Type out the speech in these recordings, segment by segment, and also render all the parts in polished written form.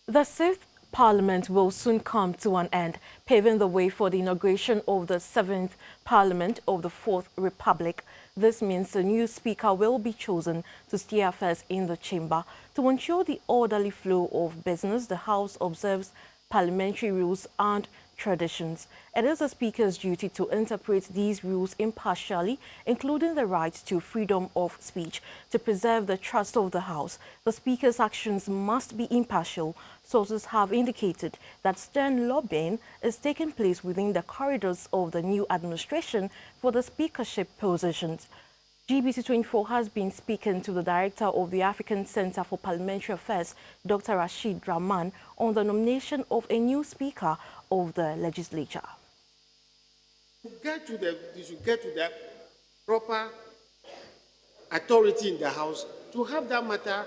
The sixth Parliament will soon come to an end, paving the way for the inauguration of the seventh Parliament of the Fourth Republic. This means a new Speaker will be chosen to steer affairs in the chamber. To ensure the orderly flow of business, the House observes parliamentary rules and traditions. It is the Speaker's duty to interpret these rules impartially, including the right to freedom of speech, to preserve the trust of the House. The Speaker's actions must be impartial. Sources have indicated that stern lobbying is taking place within the corridors of the new administration for the speakership positions. GBC24 has been speaking to the director of the African Center for Parliamentary Affairs, Dr. Rasheed Draman, on the nomination of a new speaker of the legislature. You should get to the proper authority in the House to have that matter,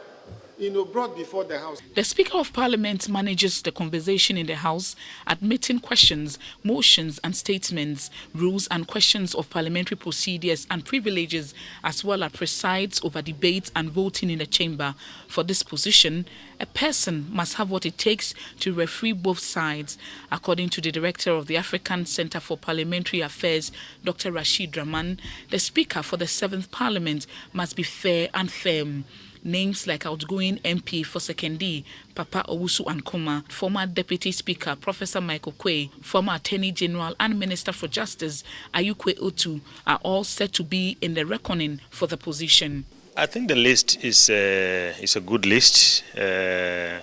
brought before the House. The Speaker of Parliament manages the conversation in the House, admitting questions, motions and statements, rules and questions of parliamentary procedures and privileges, as well as presides over debates and voting in the chamber. For this position, a person must have what it takes to referee both sides. According to the director of the African Center for Parliamentary Affairs, Dr. Rasheed Draman, the Speaker for the 7th Parliament must be fair and firm. Names like outgoing MP for Sekendi, Papa Owusu Ankoma, former Deputy Speaker Professor Michael Quay, former Attorney General and Minister for Justice Ayukwe Otu are all set to be in the reckoning for the position. I think the list is a good list. I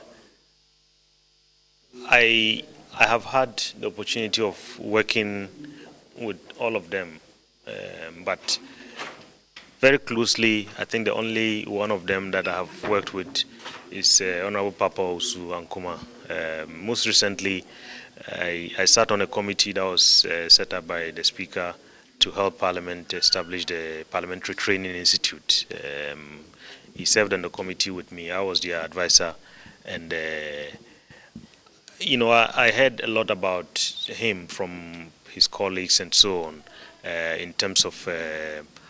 have had the opportunity of working with all of them, but very closely, I think the only one of them that I have worked with is Honorable Papa Owusu Ankoma. Most recently, I sat on a committee that was set up by the Speaker to help Parliament establish the Parliamentary Training Institute. He served on the committee with me. I was their advisor. And, I heard a lot about him from his colleagues and so on in terms of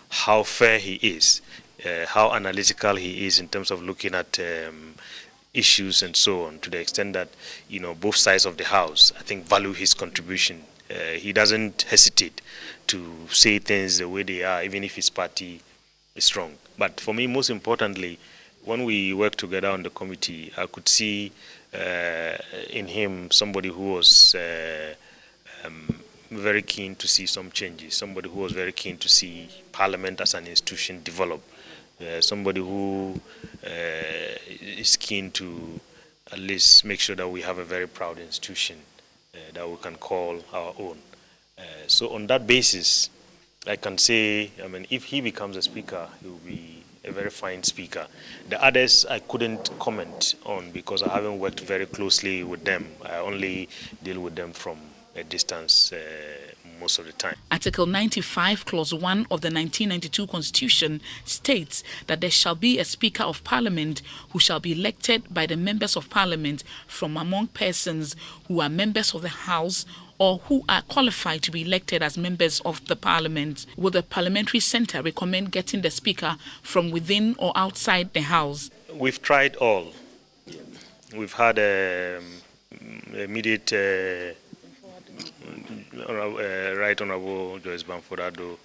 how fair he is, how analytical he is in terms of looking at issues and so on, to the extent that, both sides of the House, I think, value his contribution. He doesn't hesitate to say things the way they are, even if his party is wrong. But for me, most importantly, when we worked together on the committee, I could see in him somebody who was very keen to see some changes, somebody who was very keen to see Parliament as an institution develop, somebody who is keen to at least make sure that we have a very proud institution that we can call our own. So on that basis, I can say, if he becomes a speaker, he will be a very fine speaker. The others I couldn't comment on because I haven't worked very closely with them. I only deal with them from a distance most of the time. Article 95, Clause 1 of the 1992 Constitution states that there shall be a Speaker of Parliament who shall be elected by the members of Parliament from among persons who are members of the House or who are qualified to be elected as members of the Parliament. Will the Parliamentary Centre recommend getting the Speaker from within or outside the House? We've tried all. We've had immediate Right Honourable Joyce Bamford-Addo,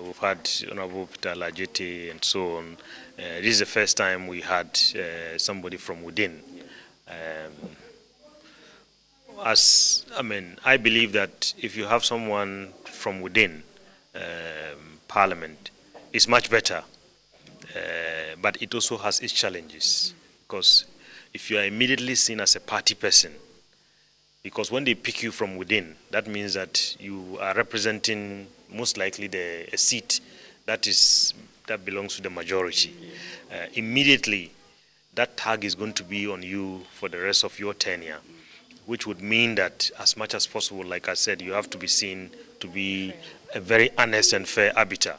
we've had Honourable Peter Lajete and so on. This is the first time we had somebody from within. I believe that if you have someone from within Parliament, it's much better. But it also has its challenges, because if you are immediately seen as a party person, because when they pick you from within, that means that you are representing most likely a seat that belongs to the majority. Immediately, that tag is going to be on you for the rest of your tenure, which would mean that as much as possible, like I said, you have to be seen to be a very honest and fair arbiter.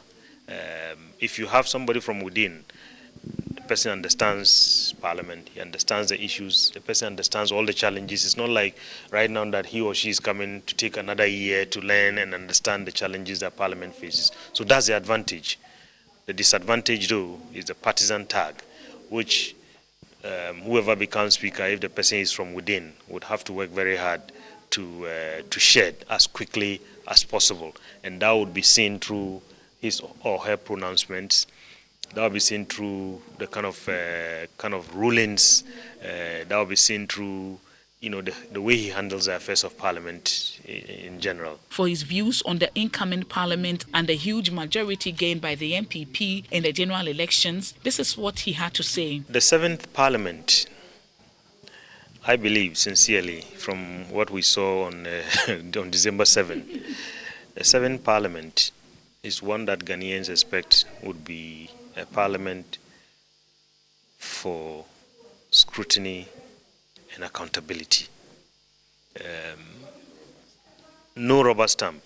If you have somebody from within, the person understands Parliament, he understands the issues, the person understands all the challenges. It's not like right now that he or she is coming to take another year to learn and understand the challenges that Parliament faces. So that's the advantage. The disadvantage, though, is the partisan tag, which whoever becomes speaker, if the person is from within, would have to work very hard to shed as quickly as possible, and that would be seen through his or her pronouncements. That will be seen through the kind of rulings. That will be seen through, the way he handles the affairs of Parliament in general. For his views on the incoming Parliament and the huge majority gained by the MPP in the general elections, this is what he had to say. The 7th Parliament, I believe sincerely, from what we saw on December 7th, the 7th Parliament is one that Ghanaians expect would be a parliament for scrutiny and accountability. No rubber stamp.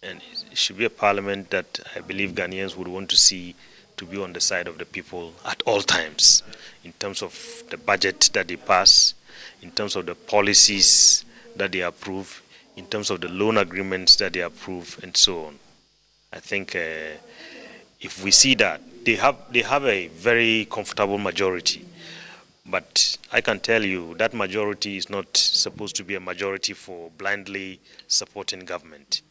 And it should be a parliament that I believe Ghanaians would want to see to be on the side of the people at all times, in terms of the budget that they pass, in terms of the policies that they approve, in terms of the loan agreements that they approve, and so on. I think if we see that, they have a very comfortable majority. But I can tell you that majority is not supposed to be a majority for blindly supporting government.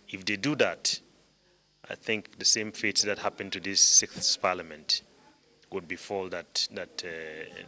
If they do that, I think the same fate that happened to this 6th Parliament would befall the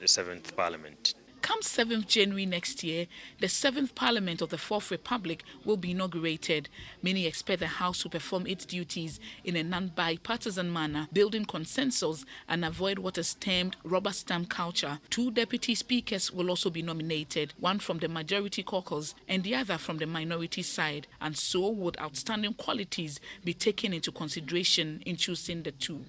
7th Parliament. Come 7th January next year, the 7th Parliament of the 4th Republic will be inaugurated. Many expect the House to perform its duties in a non-bipartisan manner, building consensus and avoid what is termed rubber stamp culture. 2 deputy speakers will also be nominated, one from the majority caucus and the other from the minority side, and so would outstanding qualities be taken into consideration in choosing the two.